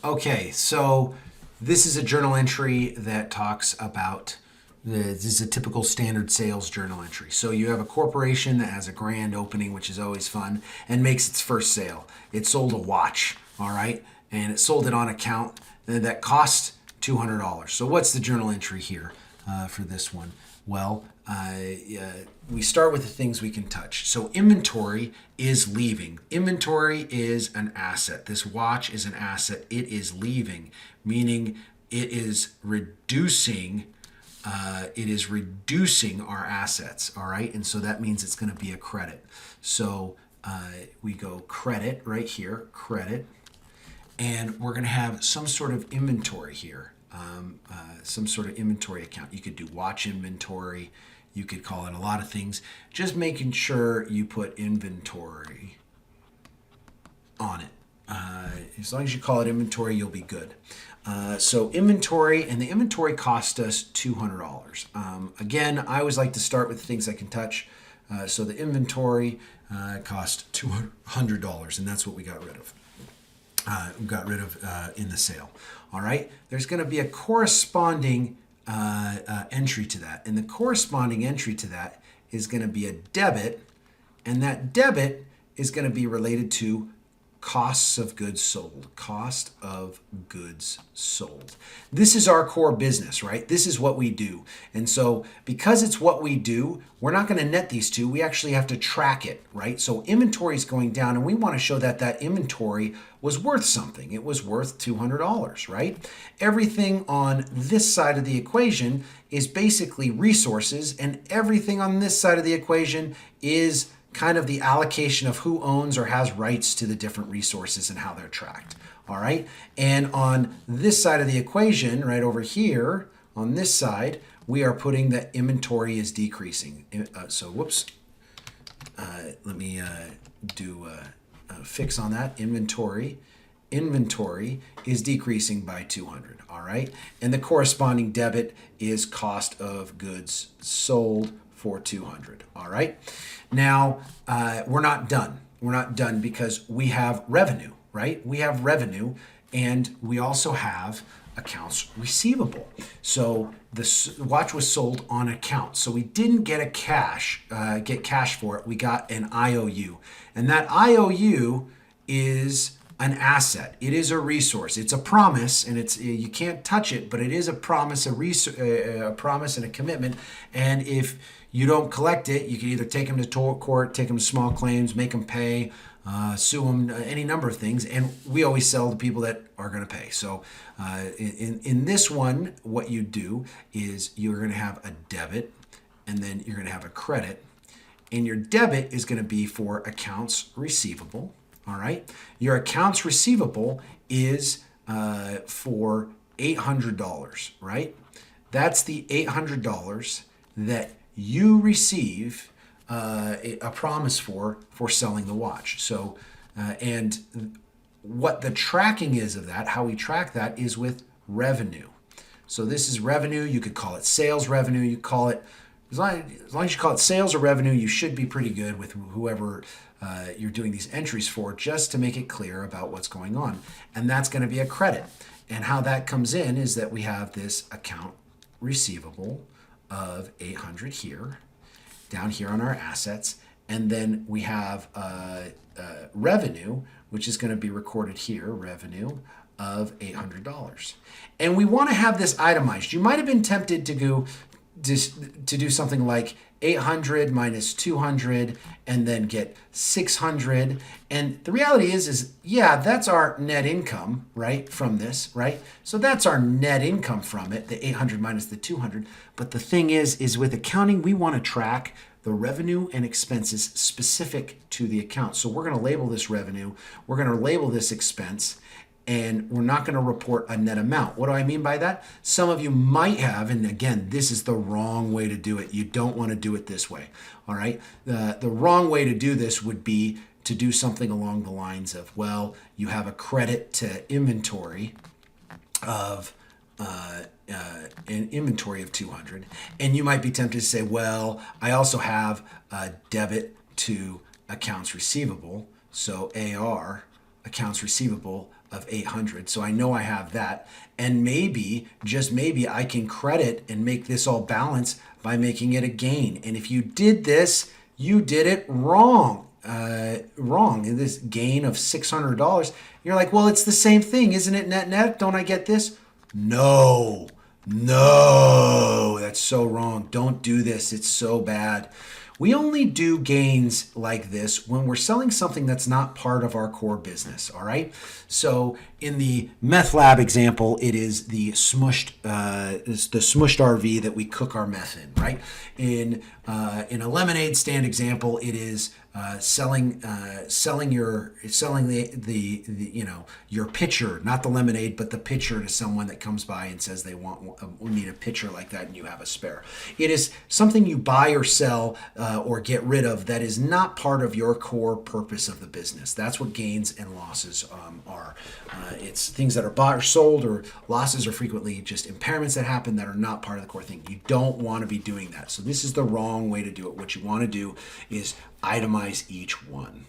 Okay, so this is a journal entry that talks about this is a typical standard sales journal entry. So you have a corporation that has a grand opening, which is always fun, and makes its first sale. It sold a watch, all right, and it sold it on account that cost $200. So what's the journal entry here for this one? Well, we start with the things we can touch. So inventory is leaving. Inventory is an asset. This watch is an asset. It is leaving, meaning it is reducing. It is reducing our assets. All right, and so that means it's going to be a credit. So we go credit right here, credit, and we're going to have some sort of inventory here, some sort of inventory account. You could do watch inventory. You could call it a lot of things. Just making sure you put inventory on it. As long as you call it inventory, you'll be good. So inventory, and the inventory cost us $200. Again, I always like to start with the things I can touch. So the inventory cost $200, and that's what we got rid of. In the sale. All right. There's going to be a corresponding entry to that, and the corresponding entry to that is going to be a debit, and that debit is going to be related to costs of goods sold. Cost of goods sold. This is our core business, right? This is what we do. And so because it's what we do, we're not going to net these two. We actually have to track it, right? So inventory is going down, and we want to show that that inventory was worth something. It was worth $200, right? Everything on this side of the equation is basically resources, and everything on this side of the equation is kind of the allocation of who owns or has rights to the different resources and how they're tracked. All right. And on this side of the equation, right over here, on this side, we are putting that inventory is decreasing. So whoops. Let me do a fix on that. Inventory is decreasing by 200. All right. And the corresponding debit is cost of goods sold for 200. All right. Now, we're not done. We're not done because we have revenue, right? We have revenue, and we also have accounts receivable. So the watch was sold on account. So we didn't get cash for it. We got an IOU, and that IOU is an asset. It is a resource. It's a promise, and it's you can't touch it, but it is a promise, a promise, and a commitment. And if you don't collect it, you can either take them to court, take them to small claims, make them pay, sue them, any number of things. And we always sell to people that are going to pay. So in this one, what you do is you're going to have a debit, and then you're going to have a credit. And your debit is going to be for accounts receivable. All right. Your accounts receivable is for $800, right? That's the $800 that you receive a promise for selling the watch. So, and what the tracking is of that, how we track that is with revenue. So this is revenue. You could call it sales revenue. You call it, as long as you call it sales or revenue, you should be pretty good with whoever you're doing these entries for, just to make it clear about what's going on. And that's going to be a credit. And how that comes in is that we have this account receivable of 800 here, down here on our assets, and then we have revenue, which is going to be recorded here, revenue of $800. And we want to have this itemized. You might have been tempted to go to do something like 800 minus 200 and then get 600. And the reality is yeah, that's our net income, right, from this, right? So that's our net income from it, the 800 minus the 200. But the thing is with accounting, we want to track the revenue and expenses specific to the account. So we're going to label this revenue, we're going to label this expense, and we're not going to report a net amount. What do I mean by that? Some of you might have, and again, this is the wrong way to do it. You don't want to do it this way, all right? The wrong way to do this would be to do something along the lines of, well, you have a credit to inventory of an inventory of 200, and you might be tempted to say, well, I also have a debit to accounts receivable, so AR, accounts receivable of 800. So I know I have that. And maybe, just maybe, I can credit and make this all balance by making it a gain. And if you did this, you did it wrong. In this gain of $600, you're like, well, it's the same thing, isn't it? Net net, don't I get this? No, that's so wrong. Don't do this. It's so bad. We only do gains like this when we're selling something that's not part of our core business, all right? So in the meth lab example, it is the smushed RV that we cook our meth in, right? In a lemonade stand example, it is selling your pitcher, not the lemonade, but the pitcher to someone that comes by and says they need a pitcher like that, and you have a spare. It is something you buy or sell or get rid of that is not part of your core purpose of the business. That's what gains and losses are. It's things that are bought or sold, or losses are frequently just impairments that happen that are not part of the core thing. You don't want to be doing that. So this is the wrong way to do it. What you want to do is itemize each one.